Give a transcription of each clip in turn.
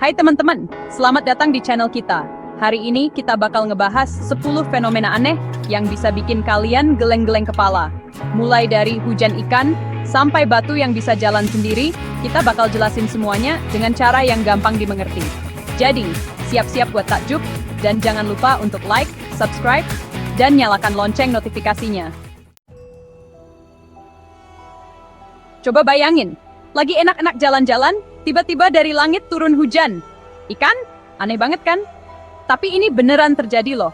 Hai teman-teman, selamat datang di channel kita. Hari ini kita bakal ngebahas 10 fenomena aneh yang bisa bikin kalian geleng-geleng kepala. Mulai dari hujan ikan, sampai batu yang bisa jalan sendiri, kita bakal jelasin semuanya dengan cara yang gampang dimengerti. Jadi, siap-siap buat takjub, dan jangan lupa untuk like, subscribe, dan nyalakan lonceng notifikasinya. Coba bayangin, lagi enak-enak jalan-jalan, tiba-tiba dari langit turun hujan. Ikan? Aneh banget kan? Tapi ini beneran terjadi loh.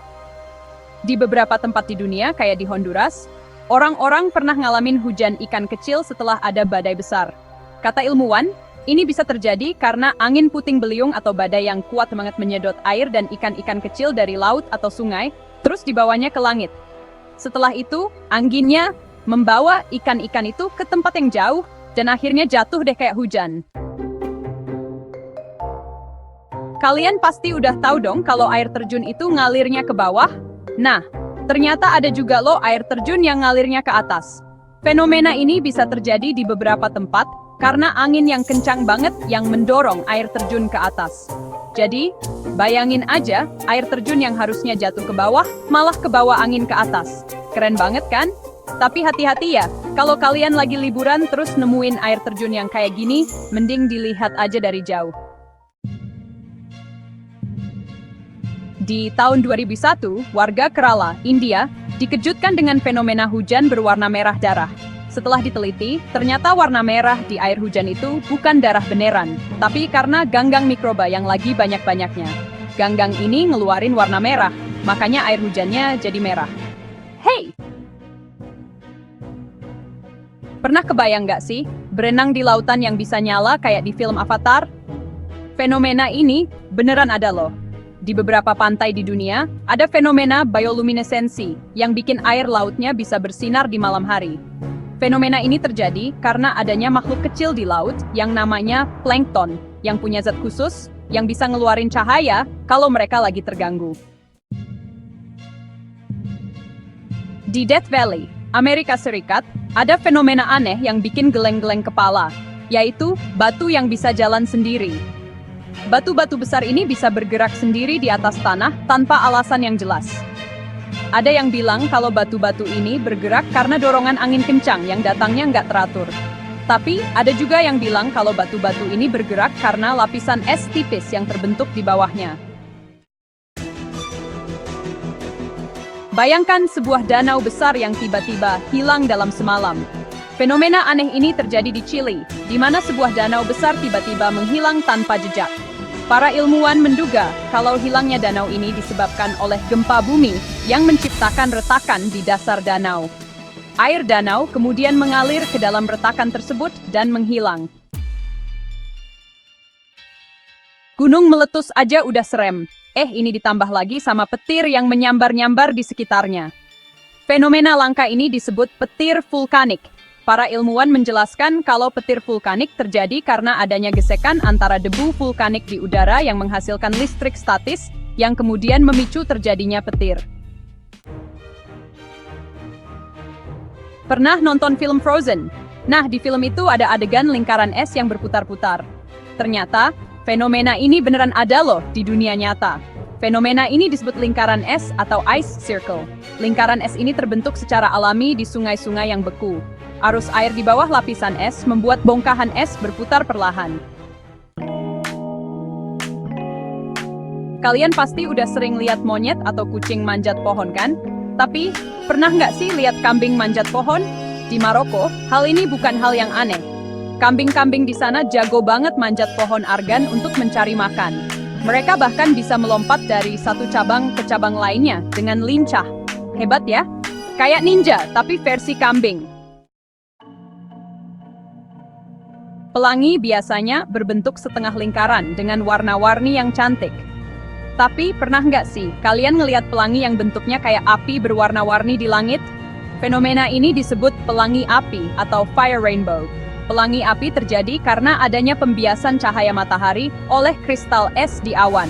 Di beberapa tempat di dunia, kayak di Honduras, orang-orang pernah ngalamin hujan ikan kecil setelah ada badai besar. Kata ilmuwan, ini bisa terjadi karena angin puting beliung atau badai yang kuat banget menyedot air dan ikan-ikan kecil dari laut atau sungai, terus dibawanya ke langit. Setelah itu, anginnya membawa ikan-ikan itu ke tempat yang jauh, dan akhirnya jatuh deh kayak hujan. Kalian pasti udah tahu dong kalau air terjun itu ngalirnya ke bawah. Nah, ternyata ada juga loh air terjun yang ngalirnya ke atas. Fenomena ini bisa terjadi di beberapa tempat karena angin yang kencang banget yang mendorong air terjun ke atas. Jadi, bayangin aja air terjun yang harusnya jatuh ke bawah malah ke bawah angin ke atas. Keren banget kan? Tapi hati-hati ya, kalau kalian lagi liburan terus nemuin air terjun yang kayak gini, mending dilihat aja dari jauh. Di tahun 2001, warga Kerala, India, dikejutkan dengan fenomena hujan berwarna merah darah. Setelah diteliti, ternyata warna merah di air hujan itu bukan darah beneran, tapi karena ganggang mikroba yang lagi banyak-banyaknya. Ganggang ini ngeluarin warna merah, makanya air hujannya jadi merah. Hey! Pernah kebayang nggak sih, berenang di lautan yang bisa nyala kayak di film Avatar? Fenomena ini beneran ada loh. Di beberapa pantai di dunia, ada fenomena bioluminesensi yang bikin air lautnya bisa bersinar di malam hari. Fenomena ini terjadi karena adanya makhluk kecil di laut yang namanya plankton, yang punya zat khusus yang bisa ngeluarin cahaya kalau mereka lagi terganggu. Di Death Valley, Amerika Serikat, ada fenomena aneh yang bikin geleng-geleng kepala, yaitu batu yang bisa jalan sendiri. Batu-batu besar ini bisa bergerak sendiri di atas tanah tanpa alasan yang jelas. Ada yang bilang kalau batu-batu ini bergerak karena dorongan angin kencang yang datangnya nggak teratur. Tapi ada juga yang bilang kalau batu-batu ini bergerak karena lapisan es tipis yang terbentuk di bawahnya. Bayangkan sebuah danau besar yang tiba-tiba hilang dalam semalam. Fenomena aneh ini terjadi di Chili, di mana sebuah danau besar tiba-tiba menghilang tanpa jejak. Para ilmuwan menduga kalau hilangnya danau ini disebabkan oleh gempa bumi yang menciptakan retakan di dasar danau. Air danau kemudian mengalir ke dalam retakan tersebut dan menghilang. Gunung meletus aja udah serem. Ini ditambah lagi sama petir yang menyambar-nyambar di sekitarnya. Fenomena langka ini disebut petir vulkanik. Para ilmuwan menjelaskan kalau petir vulkanik terjadi karena adanya gesekan antara debu vulkanik di udara yang menghasilkan listrik statis yang kemudian memicu terjadinya petir. Pernah nonton film Frozen? Nah, di film itu ada adegan lingkaran es yang berputar-putar. Ternyata, fenomena ini beneran ada loh di dunia nyata. Fenomena ini disebut lingkaran es atau ice circle. Lingkaran es ini terbentuk secara alami di sungai-sungai yang beku. Arus air di bawah lapisan es membuat bongkahan es berputar perlahan. Kalian pasti udah sering lihat monyet atau kucing manjat pohon kan? Tapi, pernah nggak sih lihat kambing manjat pohon? Di Maroko, hal ini bukan hal yang aneh. Kambing-kambing di sana jago banget manjat pohon argan untuk mencari makan. Mereka bahkan bisa melompat dari satu cabang ke cabang lainnya dengan lincah. Hebat ya? Kayak ninja, tapi versi kambing. Pelangi biasanya berbentuk setengah lingkaran dengan warna-warni yang cantik. Tapi pernah nggak sih kalian ngelihat pelangi yang bentuknya kayak api berwarna-warni di langit? Fenomena ini disebut pelangi api atau fire rainbow. Pelangi api terjadi karena adanya pembiasan cahaya matahari oleh kristal es di awan.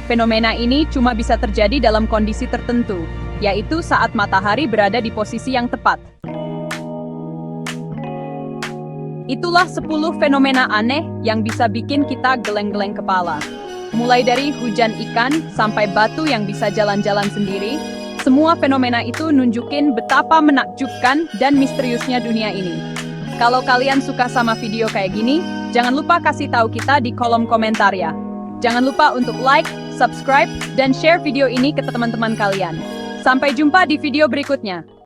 Fenomena ini cuma bisa terjadi dalam kondisi tertentu, yaitu saat matahari berada di posisi yang tepat. Itulah 10 fenomena aneh yang bisa bikin kita geleng-geleng kepala. Mulai dari hujan ikan sampai batu yang bisa jalan-jalan sendiri, semua fenomena itu nunjukin betapa menakjubkan dan misteriusnya dunia ini. Kalau kalian suka sama video kayak gini, jangan lupa kasih tahu kita di kolom komentar ya. Jangan lupa untuk like, subscribe, dan share video ini ke teman-teman kalian. Sampai jumpa di video berikutnya.